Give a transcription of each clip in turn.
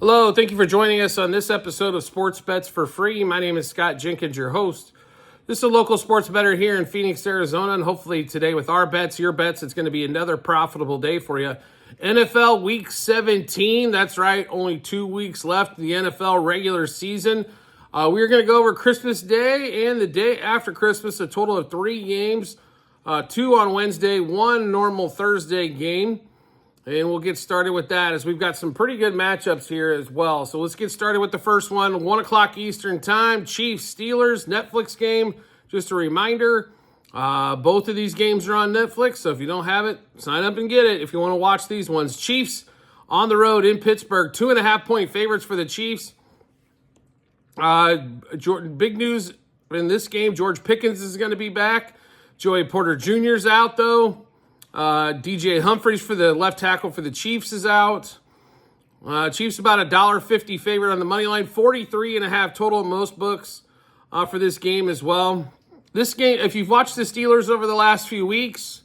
Hello, thank you for joining us on this episode of Sports Bets for Free. My name is Scott Jenkins, your host. This is a local sports bettor here in Phoenix, Arizona, and hopefully today with our bets, your bets, it's going to be another profitable day for you. NFL Week 17, that's right, only 2 weeks left in the NFL regular season. We're going to go over Christmas Day and the day after Christmas, a total of 3 games, 2 on Wednesday, 1 normal Thursday game. And we'll get started with that as we've got some pretty good matchups here as well. So let's get started with the first one. 1 o'clock Eastern time, Chiefs-Steelers, Netflix game. Just a reminder, both of these games are on Netflix. So if you don't have it, sign up and get it if you want to watch these ones. Chiefs on the road in Pittsburgh. 2.5-point favorites for the Chiefs. Big news in this game, George Pickens is going to be back. Joey Porter Jr. is out, though. DJ Humphries for the left tackle for the Chiefs is out. Chiefs about $1.50 favorite on the money line. 43.5 total in most books for this game as well. This game, if you've watched the Steelers over the last few weeks,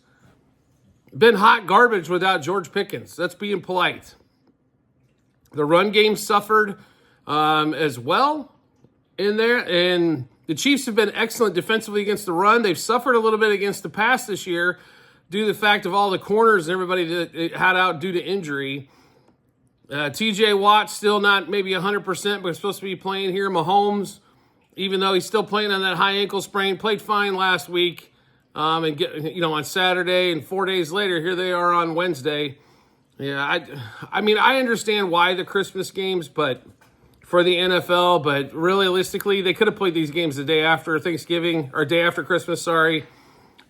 been hot garbage without George Pickens. That's being polite. The run game suffered as well in there, and the Chiefs have been excellent defensively against the run. They've suffered a little bit against the pass this year, due to the fact of all the corners and everybody that it had out due to injury. TJ Watt still not maybe 100%, but supposed to be playing here. Mahomes, even though he's still playing on that high ankle sprain, played fine last week on Saturday, and 4 days later, here they are on Wednesday. Yeah, I mean, I understand why the Christmas games, but for the NFL, but realistically, they could have played these games the day after Thanksgiving, or day after Christmas, sorry.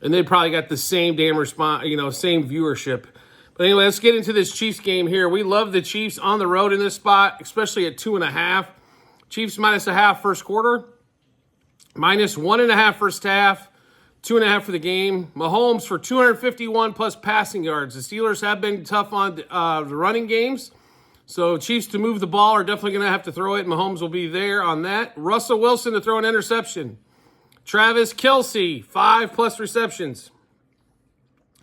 And they probably got the same damn response, same viewership. But anyway, let's get into this Chiefs game here. We love the Chiefs on the road in this spot, especially at 2.5. Chiefs -0.5 first quarter, -1.5 first half, 2.5 for the game. Mahomes for 251 plus passing yards. The Steelers have been tough on the running games. So Chiefs to move the ball are definitely going to have to throw it. Mahomes will be there on that. Russell Wilson to throw an interception. Travis Kelce, 5+ receptions.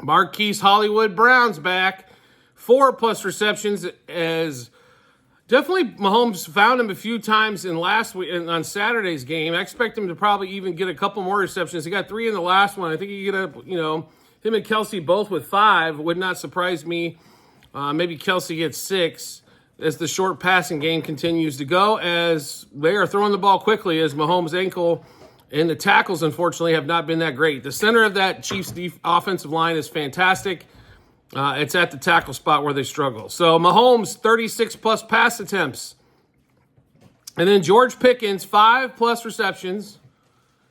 Marquise Hollywood Brown's back, 4+ receptions, as definitely Mahomes found him a few times in last week on Saturday's game. I expect him to probably even get a couple more receptions. He got 3 in the last one. I think he get him and Kelce both with 5. Would not surprise me. Maybe Kelce gets 6 as the short passing game continues to go, as they are throwing the ball quickly as Mahomes' ankle and the tackles, unfortunately, have not been that great. The center of that Chiefs offensive line is fantastic. It's at the tackle spot where they struggle. So Mahomes, 36+ pass attempts. And then George Pickens, 5+ receptions,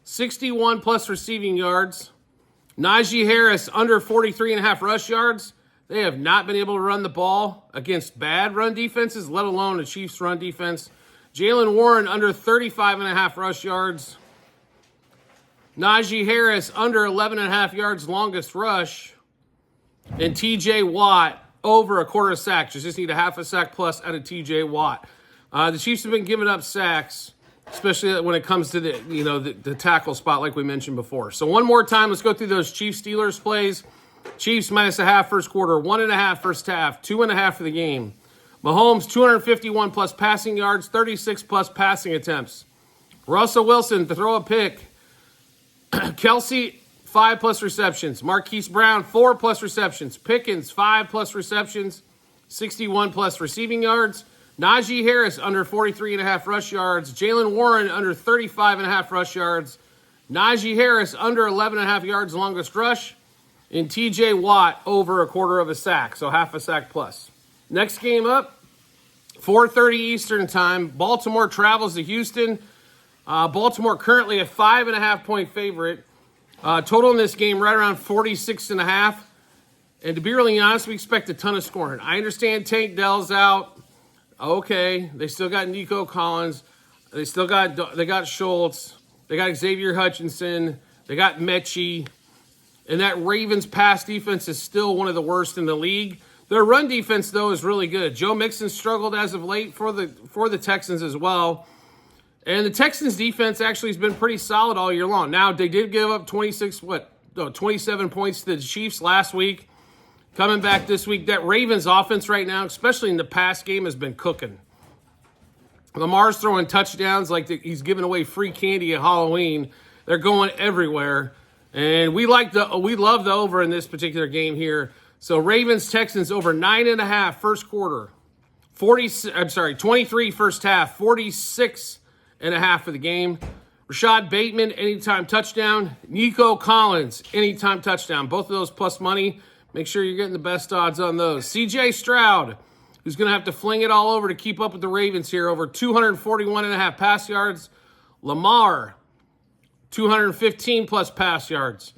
61+ receiving yards. Najee Harris, under 43.5 rush yards. They have not been able to run the ball against bad run defenses, let alone a Chiefs run defense. Jaylen Warren, under 35.5 rush yards. Najee Harris, under 11.5 yards longest rush. And TJ Watt, over a quarter sack. Just need a half a sack plus out of TJ Watt. The Chiefs have been giving up sacks, especially when it comes to the tackle spot like we mentioned before. So one more time, let's go through those Chiefs-Steelers plays. Chiefs -0.5 first quarter, 1.5 first half, 2.5 for the game. Mahomes, 251+ passing yards, 36+ passing attempts. Russell Wilson to throw a pick. Kelce, 5+ receptions. Marquise Brown, 4+ receptions. Pickens, 5+ receptions, 61+ receiving yards. Najee Harris, under 43.5 rush yards. Jaylen Warren, under 35.5 rush yards. Najee Harris, under 11.5 yards longest rush. And TJ Watt, over a quarter of a sack, so half a sack plus. Next game up, 4:30 Eastern time. Baltimore travels to Houston. Baltimore currently a 5.5-point favorite. Total in this game right around 46.5. And to be really honest, we expect a ton of scoring. I understand Tank Dell's out. Okay, they still got Nico Collins. They got Schultz. They got Xavier Hutchinson. They got Mechie. And that Ravens pass defense is still one of the worst in the league. Their run defense, though, is really good. Joe Mixon struggled as of late for the Texans as well. And the Texans defense actually has been pretty solid all year long. Now, they did give up 27 points to the Chiefs last week. Coming back this week, that Ravens offense right now, especially in the pass game, has been cooking. Lamar's throwing touchdowns like he's giving away free candy at Halloween. They're going everywhere. And we love the over in this particular game here. So Ravens, Texans over 9.5 first quarter. 23 first half, 46.5 for the game. Rashad Bateman, anytime touchdown. Nico Collins, anytime touchdown. Both of those plus money. Make sure you're getting the best odds on those. CJ Stroud, who's going to have to fling it all over to keep up with the Ravens here. Over 241.5 pass yards. Lamar, 215 plus pass yards.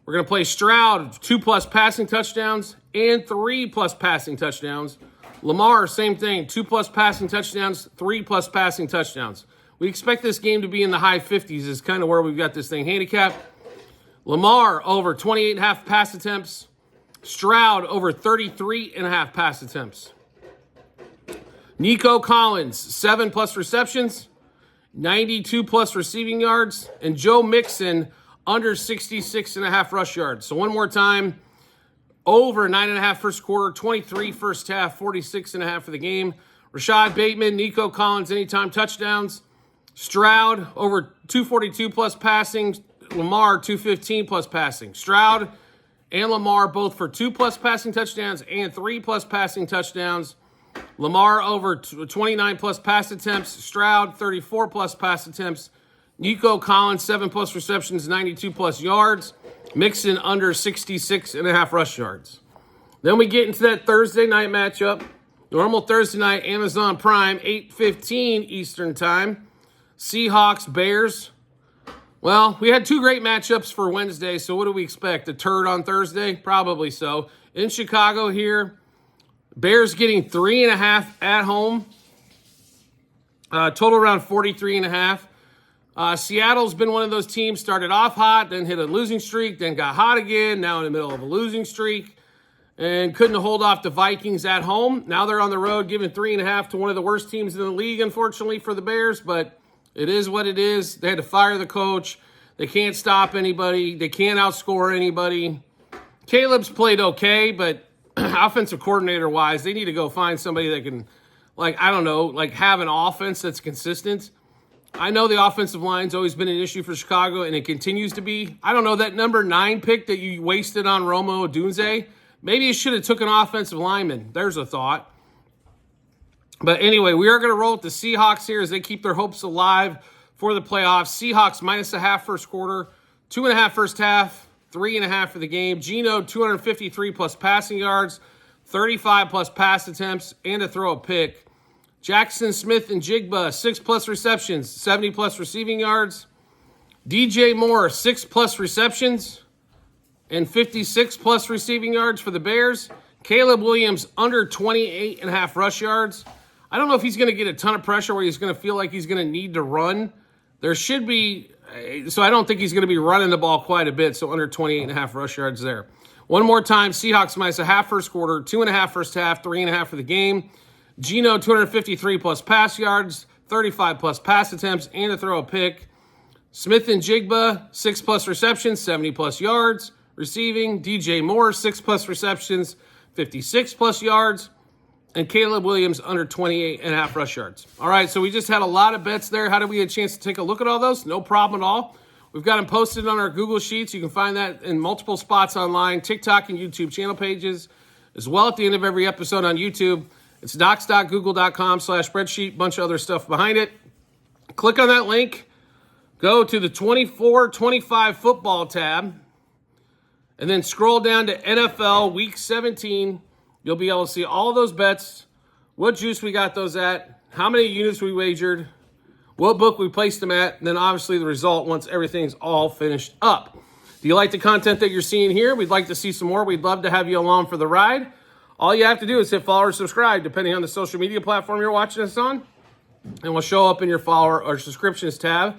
We're going to play Stroud, 2 plus passing touchdowns and 3 plus passing touchdowns. Lamar, same thing, 2 plus passing touchdowns, 3 plus passing touchdowns. We expect this game to be in the high 50s is kind of where we've got this thing handicapped. Lamar, over 28.5 pass attempts. Stroud, over 33.5 pass attempts. Nico Collins, 7 plus receptions, 92 plus receiving yards. And Joe Mixon, under 66.5 rush yards. So one more time, over 9.5 first quarter, 23 first half, 46.5 for the game. Rashad Bateman, Nico Collins, anytime touchdowns. Stroud, over 242 plus passing. Lamar, 215 plus passing. Stroud and Lamar both for 2 plus passing touchdowns and 3 plus passing touchdowns. Lamar over 29 plus pass attempts. Stroud, 34 plus pass attempts. Nico Collins, 7 plus receptions, 92 plus yards. Mixon under 66.5 rush yards. Then we get into that Thursday night matchup. Normal Thursday night, Amazon Prime, 8:15 Eastern Time. Seahawks, Bears. Well, we had 2 great matchups for Wednesday, so what do we expect? A turd on Thursday? Probably so. In Chicago here, Bears getting 3.5 at home. Total around 43.5. Seattle's been one of those teams, started off hot, then hit a losing streak, then got hot again, now in the middle of a losing streak, and couldn't hold off the Vikings at home. Now they're on the road, giving 3.5 to one of the worst teams in the league, unfortunately, for the Bears, but it is what it is. They had to fire the coach. They can't stop anybody. They can't outscore anybody. Caleb's played okay, but offensive coordinator-wise, they need to go find somebody that can, have an offense that's consistent. I know the offensive line's always been an issue for Chicago, and it continues to be. I don't know, that number 9 pick that you wasted on Romo Odunze, maybe you should have took an offensive lineman. There's a thought. But anyway, we are going to roll with the Seahawks here as they keep their hopes alive for the playoffs. Seahawks -0.5 first quarter, 2.5 first half, 3.5 for the game. Geno, 253 plus passing yards, 35 plus pass attempts, and to throw a pick. Jackson Smith and Jigba, 6 plus receptions, 70 plus receiving yards. DJ Moore, 6 plus receptions and 56 plus receiving yards for the Bears. Caleb Williams, under 28.5 rush yards. I don't know if he's going to get a ton of pressure where he's going to feel like he's going to need to run. There should be, so I don't think he's going to be running the ball quite a bit, so under 28.5 rush yards there. One more time, Seahawks -0.5 first quarter, 2.5 first half, 3.5 for the game. Geno, 253 plus pass yards, 35 plus pass attempts, and to throw a pick. Smith and Jigba, 6 plus receptions, 70 plus yards. Receiving, DJ Moore, 6 plus receptions, 56 plus yards. And Caleb Williams, under 28.5 rush yards. All right, so we just had a lot of bets there. How did we get a chance to take a look at all those? No problem at all. We've got them posted on our Google Sheets. You can find that in multiple spots online, TikTok and YouTube channel pages, as well at the end of every episode on YouTube. It's docs.google.com/spreadsheet, bunch of other stuff behind it. Click on that link, go to the 24-25 football tab, and then scroll down to NFL Week 17. You'll be able to see all those bets, what juice we got those at, how many units we wagered, what book we placed them at, and then obviously the result once everything's all finished up. Do you like the content that you're seeing here? We'd like to see some more. We'd love to have you along for the ride. All you have to do is hit follow or subscribe, depending on the social media platform you're watching us on. And we'll show up in your follower or subscriptions tab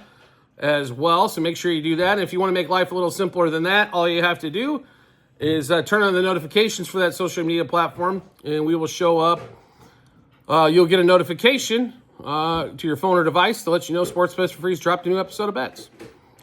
as well. So make sure you do that. And if you want to make life a little simpler than that, all you have to do is turn on the notifications for that social media platform, and we will show up. You'll get a notification to your phone or device to let you know Sports Bets for Free's dropped a new episode of Bets.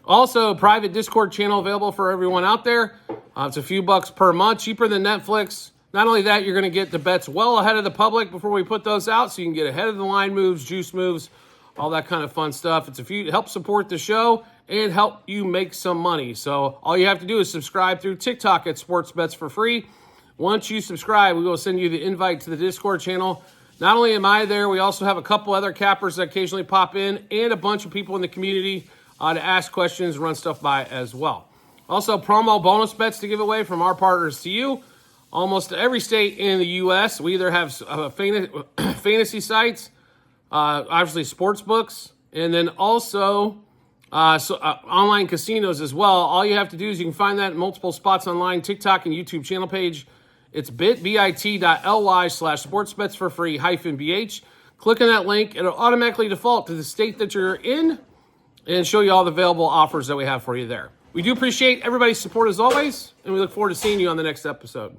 Also, a private Discord channel available for everyone out there. It's a few bucks per month, cheaper than Netflix. Not only that, you're going to get the bets well ahead of the public before we put those out, so you can get ahead of the line moves, juice moves, all that kind of fun stuff. It's help support the show and help you make some money. So all you have to do is subscribe through TikTok at Sports Bets for free. Once you subscribe, we will send you the invite to the Discord channel. Not only am I there, we also have a couple other cappers that occasionally pop in and a bunch of people in the community to ask questions, run stuff by as well. Also, promo bonus bets to give away from our partners to you. Almost every state in the U.S., we either have fantasy sites, obviously sports books, and then also online casinos as well. All you have to do is you can find that in multiple spots online, TikTok and YouTube channel page. It's bit.ly/sportsbetsforfree-bh. Click on that link. It'll automatically default to the state that you're in and show you all the available offers that we have for you there. We do appreciate everybody's support as always, and we look forward to seeing you on the next episode.